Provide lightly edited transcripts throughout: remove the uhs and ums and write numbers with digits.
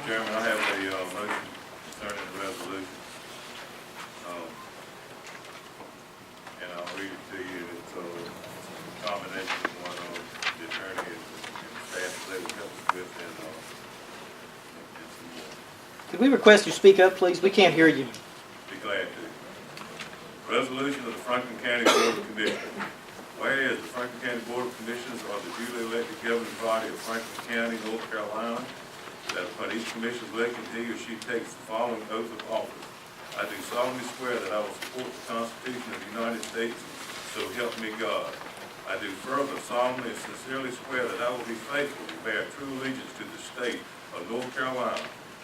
Chairman, I have a motion concerning the resolution. And I'll read it to you. It's a combination of what the attorney and staff they will help us with and some more. Could we request you speak up, please? We can't hear you. Be glad to. Resolution of the Franklin County Board of Commissioners. Whereas the Franklin County Board of Commissioners are the duly elected governing body of Franklin County, North Carolina, that upon each commissioner's election, he or she takes the following oath of office. I do solemnly swear that I will support the Constitution of the United States, so help me God. I do further solemnly and sincerely swear that I will be faithful to bear true allegiance to the state of North Carolina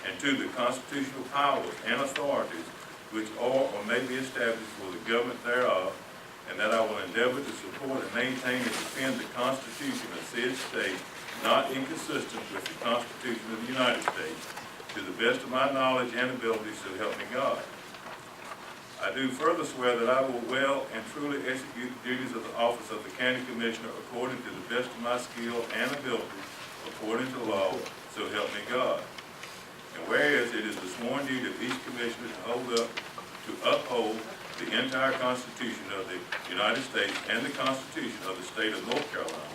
and to the constitutional powers and authorities which are or may be established for the government thereof, and that I will endeavor to support and maintain and defend the Constitution of said state, not inconsistent with the Constitution of the United States, to the best of my knowledge and ability, so help me God. I do further swear that I will well and truly execute the duties of the office of the County Commissioner according to the best of my skill and ability, according to law, so help me God. And whereas it is the sworn duty of each commissioner to uphold the entire Constitution of the United States and the Constitution of the state of North Carolina,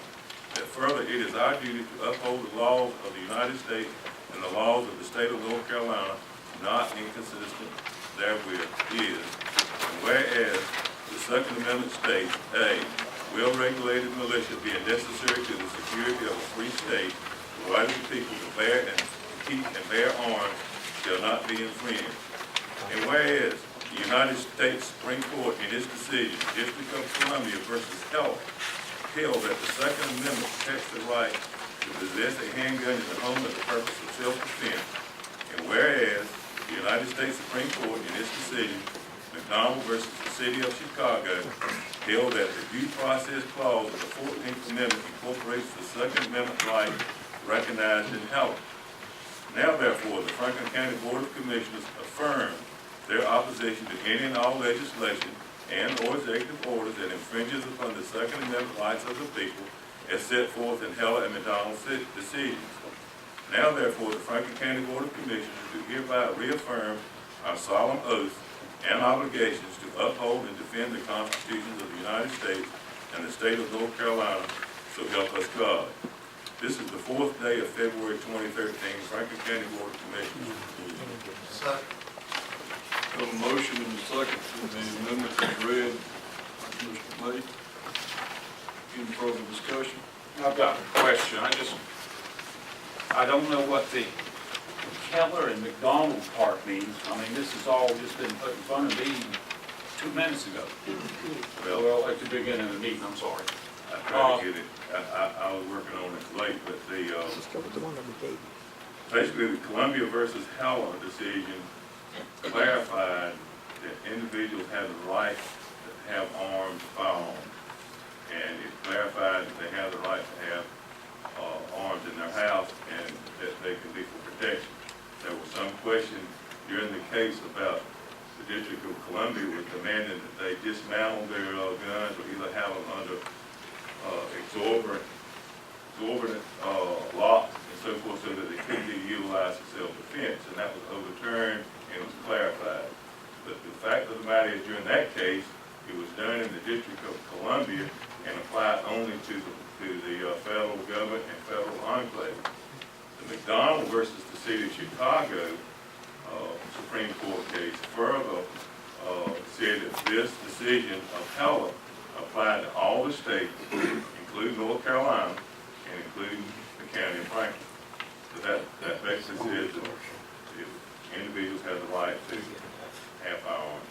that further it is our duty to uphold the laws of the United States and the laws of the state of North Carolina, not inconsistent therewith is, and whereas the Second Amendment states, A, well-regulated militia being necessary to the security of a free state, the right of the people to bear and keep and bear arms shall not be infringed. And whereas the United States Supreme Court in its decision, District of Columbia versus Heller, held that the Second Amendment protects the right to possess a handgun in the home for the purpose of self-defense. And whereas the United States Supreme Court in its decision, McDonald versus the City of Chicago, held that the due process clause of the 14th Amendment incorporates the Second Amendment right recognized in Heller. Now therefore, the Franklin County Board of Commissioners affirm their opposition to any and all legislation and or executive orders that infringes upon the Second Amendment rights of the people as set forth in Heller and McDonald's decisions. Now therefore, the Franklin County Board of Commissioners do hereby reaffirm our solemn oath and obligations to uphold and defend the constitutions of the United States and the state of North Carolina, so help us God. This is the 4th day of February 2013, Franklin County Board of Commissioners. Have a motion and a second for the amendment as read by Commissioner May. Any further discussion? I've got a question. I don't know what the Keller and McDonald part means. I mean, this has all just been put in front of me 2 minutes ago. Well, at the beginning of the meeting, I'm sorry. I tried to get it. I was working on it late, but basically the Columbia versus Heller decision clarified that individuals have the right to have arms, firearms, and it clarified that they have the right to have arms in their house and that they can be for protection. There was some question during the case about the District of Columbia was demanding that they dismantle their guns or either have them under exorbitant locks and so forth so that they couldn't be utilized for self-defense, and that was overturned and it was clarified. But the fact of the matter is, during that case, it was done in the District of Columbia and applied only to the federal government and federal enclave. The McDonald versus the City of Chicago Supreme Court case further said that this decision of Heller applied to all the states, including North Carolina and including the county of Franklin. So that basically says that if individuals have the right to have firearms.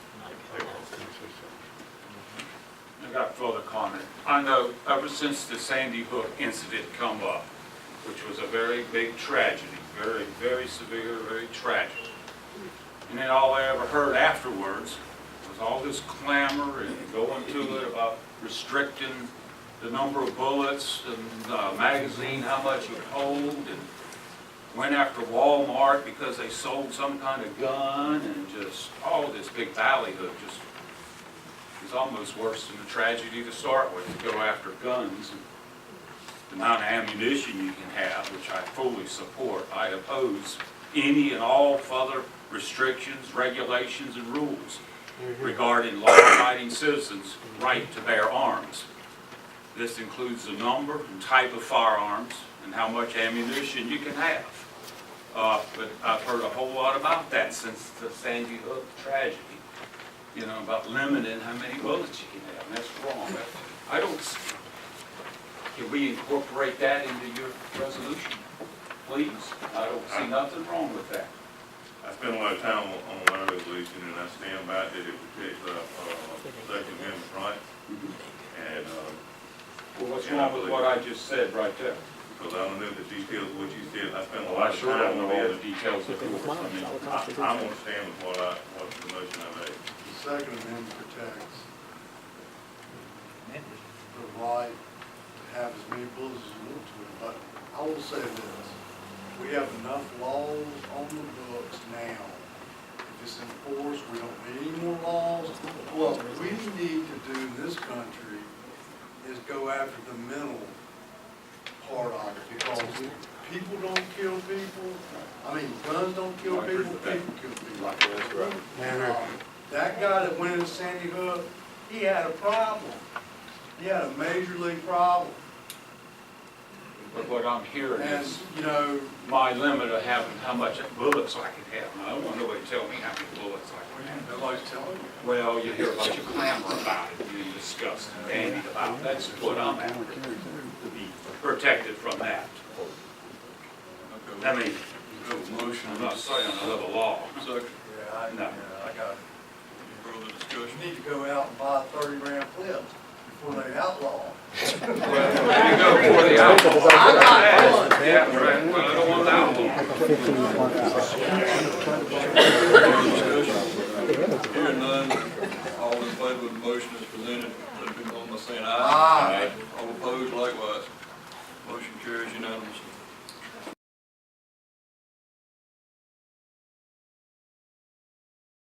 I got further comment. I know ever since the Sandy Hook incident come up, which was a very big tragedy, very, very severe, very tragic. And then all I ever heard afterwards was all this clamor and going to it about restricting the number of bullets and the magazine, how much it hold, and went after Walmart because they sold some kind of gun, and just all this big ballyhood just is almost worse than the tragedy to start with, to go after guns and the amount of ammunition you can have, which I fully support. I oppose any and all further restrictions, regulations, and rules regarding law-abiding citizens' right to bear arms. This includes the number and type of firearms and how much ammunition you can have. But I've heard a whole lot about that since the Sandy Hook tragedy, you know, about limiting how many bullets you can have, and that's wrong. I don't, can we incorporate that into your resolution, please? I don't see nothing wrong with that. I spent a lot of time on my resolution, and I stand by that it protects Second Amendment rights. And, Well, what's wrong with what I just said right there? because I don't know the details of what you said, I spent a Well, lot I of sure time don't know on all this. the details of yours. I mean, I'm gonna stand with what the motion I made. The Second Amendment protects the right to have as many bullets as you want to, but I will say this, we have enough laws on the books now. If it's enforced, we don't need any more laws. What we need to do in this country is go after the mental part of it, because people don't kill people. I mean, guns don't kill people, people kill people. That's right. And that guy that went into Sandy Hook, he had a problem. He had a major league problem. But what I'm hearing And, is you know, my limit of having how much bullets I can have. And I don't want nobody to tell me how many bullets I can have. nobody's telling you. Well, you hear a bunch of clamor about it, you discuss and bandied about it. That's what I'm after, to be protected from that. I mean, We have a motion I'm and not a saying I love a law. second. No. I got it. Further discussion? You need to go out and buy 30-round clips before they outlaw. There you go, for the outlaw. Yeah, right, but I don't want the outlaw. Hearing none, all in favor of the motion as presented, let it be known by saying aye. Aye. All opposed likewise. Motion carries unanimously.